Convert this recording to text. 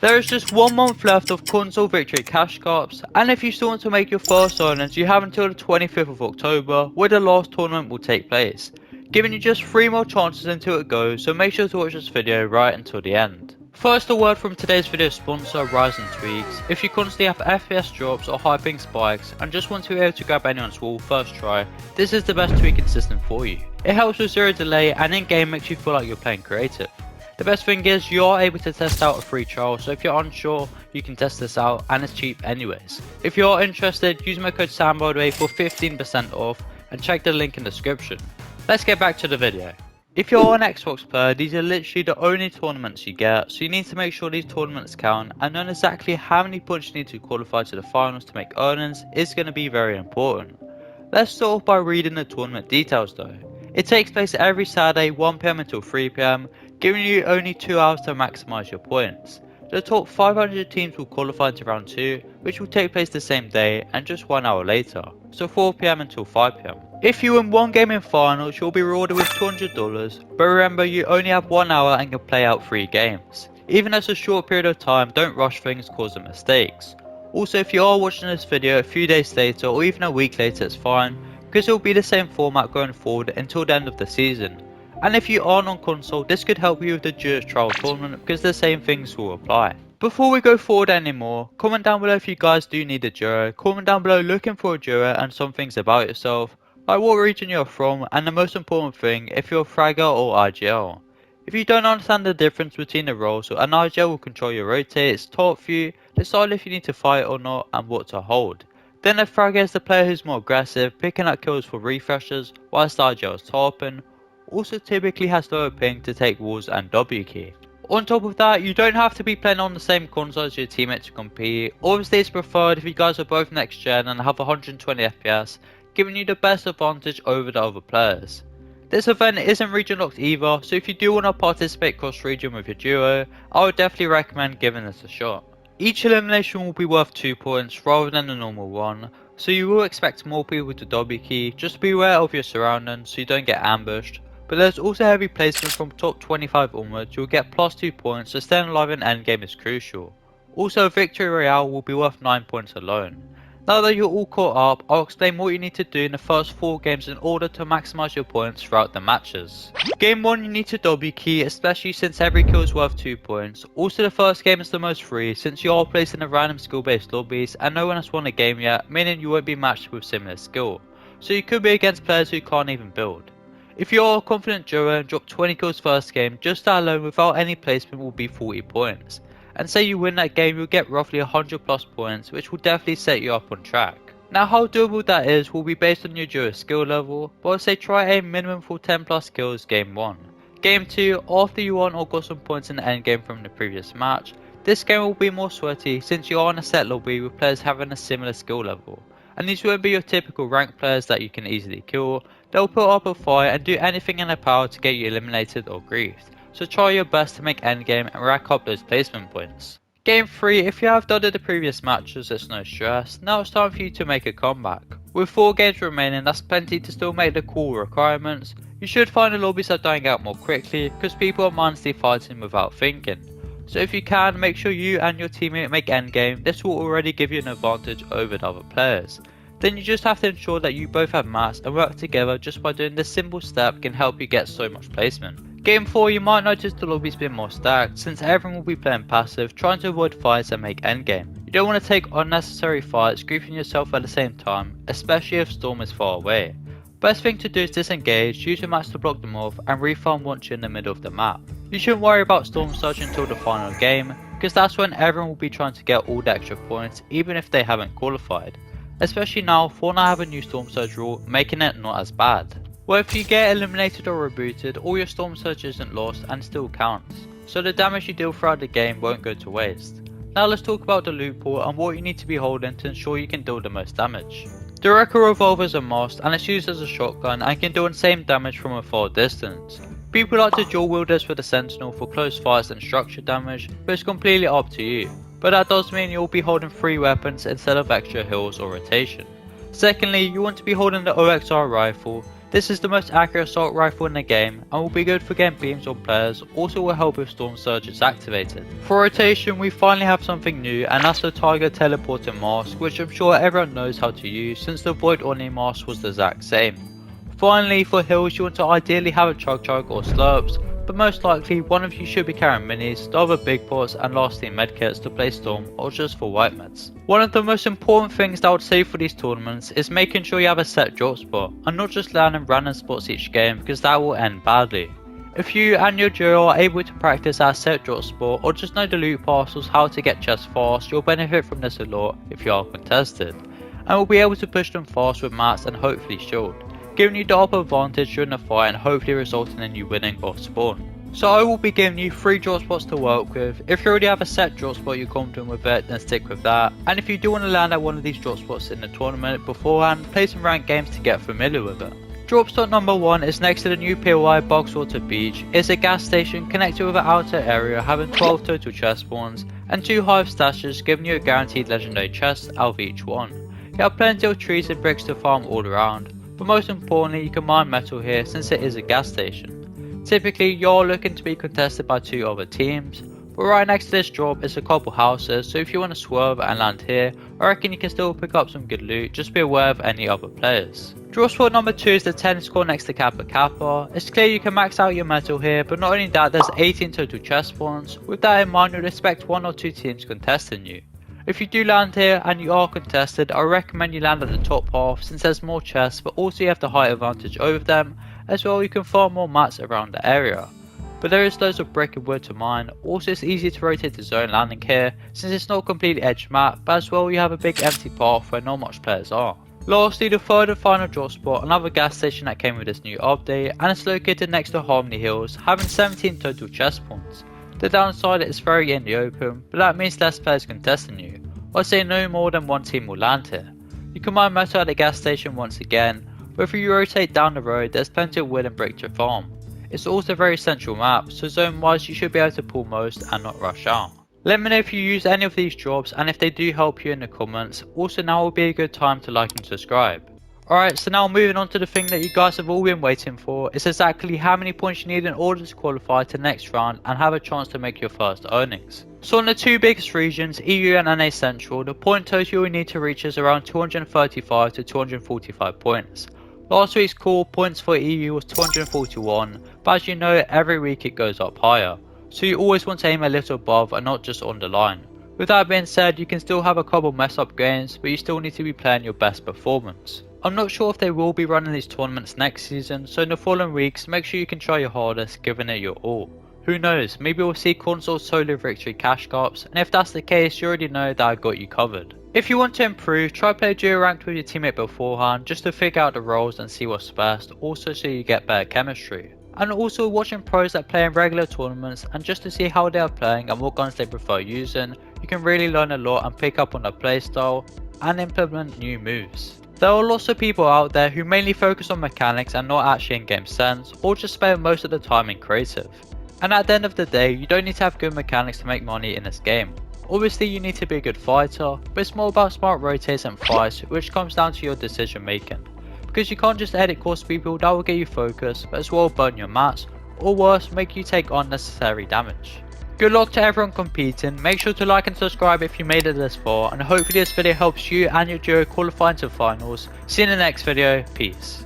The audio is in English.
There is just 1 month left of console victory cash cups, and if you still want to make your first earnings, you have until the 25th of October where the last tournament will take place, giving you just 3 more chances until it goes, so make sure to watch this video right until the end. First, a word from today's video sponsor, Rise and Tweaks. If you constantly have FPS drops or high ping spikes and just want to be able to grab anyone's wall first try, this is the best tweaking system for you. It helps with zero delay and in game makes you feel like you're playing creative. The best thing is you are able to test out a free trial, so if you're unsure you can test this out and it's cheap anyways. If you are interested, use my code SAM by the way for 15% off and check the link in the description. Let's get back to the video. If you're an Xbox player, these are literally the only tournaments you get, so you need to make sure these tournaments count and knowing exactly how many points you need to qualify to the finals to make earnings is going to be very important. Let's start off by reading the tournament details though. It takes place every Saturday 1 PM until 3 PM, giving you only 2 hours to maximise your points. The top 500 teams will qualify into round 2, which will take place the same day and just 1 hour later, so 4 PM until 5 PM. If you win one game in finals, you'll be rewarded with $200, but remember you only have 1 hour and can play out 3 games. Even though it's a short period of time, don't rush things causing mistakes. Also, if you are watching this video a few days later or even a week later, it's fine, because it will be the same format going forward until the end of the season. And if you aren't on console, this could help you with the Duos trial tournament because the same things will apply. Before we go forward anymore, comment down below if you guys do need a duo, comment down below looking for a duo and some things about yourself, like what region you're from and the most important thing, if you're Fragger or IGL. If you don't understand the difference between the roles, an IGL will control your rotates, top view, decide if you need to fight or not and what to hold. Then a Fragger is the player who's more aggressive, picking up kills for refreshes, whilst IGL is topping. Also typically has lower ping to take walls and W key. On top of that, you don't have to be playing on the same console as your teammate to compete. Obviously it's preferred if you guys are both next gen and have 120 FPS, giving you the best advantage over the other players. This event isn't region locked either, so if you do want to participate cross region with your duo, I would definitely recommend giving this a shot. Each elimination will be worth 2 points rather than the normal one, so you will expect more people to W key, just be aware of your surroundings so you don't get ambushed. But there's also heavy placement from top 25 onwards, you'll get plus 2 points, so staying alive in endgame is crucial. Also Victory Royale will be worth 9 points alone. Now that you're all caught up, I'll explain what you need to do in the first 4 games in order to maximise your points throughout the matches. Game 1 you need to W key, especially since every kill is worth 2 points. Also the first game is the most free since you are placed in a random skill based lobbies and no one has won a game yet, meaning you won't be matched with similar skill. So you could be against players who can't even build. If you are a confident duo and drop 20 kills first game, just that alone without any placement will be 40 points. And say you win that game, you'll get roughly 100 plus points, which will definitely set you up on track. Now how doable that is will be based on your duo skill level, but I'd say try a minimum for 10 plus kills game 1. Game 2, after you won or got some points in the endgame from the previous match, this game will be more sweaty since you are in a set lobby with players having a similar skill level. And these won't be your typical ranked players that you can easily kill, they'll put up a fight and do anything in their power to get you eliminated or griefed. So try your best to make endgame and rack up those placement points. Game 3, if you have done the previous matches, it's no stress, now it's time for you to make a comeback. With 4 games remaining, that's plenty to still make the core requirements. You should find the lobbies are dying out more quickly because people are mindlessly fighting without thinking. So if you can, make sure you and your teammate make endgame, this will already give you an advantage over the other players. Then you just have to ensure that you both have mass and work together. Just by doing this simple step can help you get so much placement. Game 4 you might notice the lobby's been more stacked since everyone will be playing passive, trying to avoid fights and make endgame. You don't want to take unnecessary fights, griefing yourself at the same time, especially if Storm is far away. Best thing to do is disengage, use your mats to block them off and refarm once you're in the middle of the map. You shouldn't worry about Storm Surge until the final game, because that's when everyone will be trying to get all the extra points even if they haven't qualified. Especially now, Fortnite have a new Storm Surge rule, making it not as bad. Well, if you get eliminated or rebooted, all your Storm Surge isn't lost and still counts, so the damage you deal throughout the game won't go to waste. Now let's talk about the loot pool and what you need to be holding to ensure you can deal the most damage. The Wrecker Revolver is a must and it's used as a shotgun and can do insane damage from a far distance. People like to dual wield this with the Sentinel for close fights and structure damage, but it's completely up to you. But that does mean you'll be holding 3 weapons instead of extra heals or rotation. Secondly, you want to be holding the OXR rifle. This is the most accurate assault rifle in the game and will be good for getting beams on players, also will help if Storm Surge is activated. For rotation we finally have something new, and that's the Tiger teleporting mask, which I'm sure everyone knows how to use since the Void Oni mask was the exact same. Finally, for heals you want to ideally have a Chug Chug or Slurps, but most likely one of you should be carrying minis, the other big pots and lastly medkits to play Storm or just for white meds. One of the most important things that I would say for these tournaments is making sure you have a set drop spot and not just landing random spots each game, because that will end badly. If you and your duo are able to practice at a set drop spot or just know the loot parcels how to get chests fast, you'll benefit from this a lot if you are contested, and will be able to push them fast with mats and hopefully shield, giving you the upper advantage during the fight and hopefully resulting in you winning off spawn. So I will be giving you 3 drop spots to work with. If you already have a set drop spot you're confident with it, then stick with that, and if you do want to land at one of these drop spots in the tournament beforehand, play some ranked games to get familiar with it. Drop spot number 1 is next to the new POI Boxwater Beach. It's a gas station connected with an outer area having 12 total chest spawns and 2 hive stashes, giving you a guaranteed legendary chest out of each one. You have plenty of trees and bricks to farm all around, but most importantly you can mine metal here since it is a gas station. Typically you're looking to be contested by 2 other teams, but right next to this drop is a couple houses, so if you want to swerve and land here, I reckon you can still pick up some good loot, just be aware of any other players. Drop spot number 2 is the tennis court next to Kappa Kappa. It's clear you can max out your metal here, but not only that, there's 18 total chest spawns. With that in mind, you'd expect 1 or 2 teams contesting you. If you do land here and you are contested, I recommend you land at the top half since there's more chests, but also you have the height advantage over them. As well, you can farm more mats around the area, but there is loads of brick and wood to mine. Also it's easy to rotate the zone landing here since it's not a completely edge map, but as well you have a big empty path where not much players are. Lastly, the third and final drop spot, another gas station that came with this new update, and it's located next to Harmony Hills, having 17 total chest spawns. The downside is very in the open, but that means less players contesting you. I'd say no more than 1 team will land here. You can mine metal at the gas station once again, but if you rotate down the road there's plenty of wood and brick to farm. It's also a very central map, so zone wise you should be able to pull most and not rush out. Let me know if you use any of these drops and if they do help you in the comments. Also now will be a good time to like and subscribe. Alright, so now moving on to the thing that you guys have all been waiting for. It's exactly how many points you need in order to qualify to the next round and have a chance to make your first earnings. So in the 2 biggest regions, EU and NA Central, the point total you need to reach is around 235 to 245 points. Last week's core points for EU was 241, but as you know every week it goes up higher, so you always want to aim a little above and not just on the line. With that being said, you can still have a couple mess up games, but you still need to be playing your best performance. I'm not sure if they will be running these tournaments next season, so in the following weeks make sure you can try your hardest, giving it your all. Who knows, maybe we'll see console solo victory cash cups, and if that's the case you already know that I got you covered. If you want to improve, try play duo ranked with your teammate beforehand just to figure out the roles and see what's best, also so you get better chemistry. And also watching pros that play in regular tournaments and just to see how they are playing and what guns they prefer using, you can really learn a lot and pick up on their playstyle and implement new moves. There are lots of people out there who mainly focus on mechanics and not actually in game sense, or just spend most of the time in creative. And at the end of the day, you don't need to have good mechanics to make money in this game. Obviously you need to be a good fighter, but it's more about smart rotates and fights, which comes down to your decision making. Because you can't just edit course people that will get you focus, but as well burn your mats, or worse, make you take unnecessary damage. Good luck to everyone competing, make sure to like and subscribe if you made it this far, and hopefully this video helps you and your duo qualify into finals. See you in the next video, peace.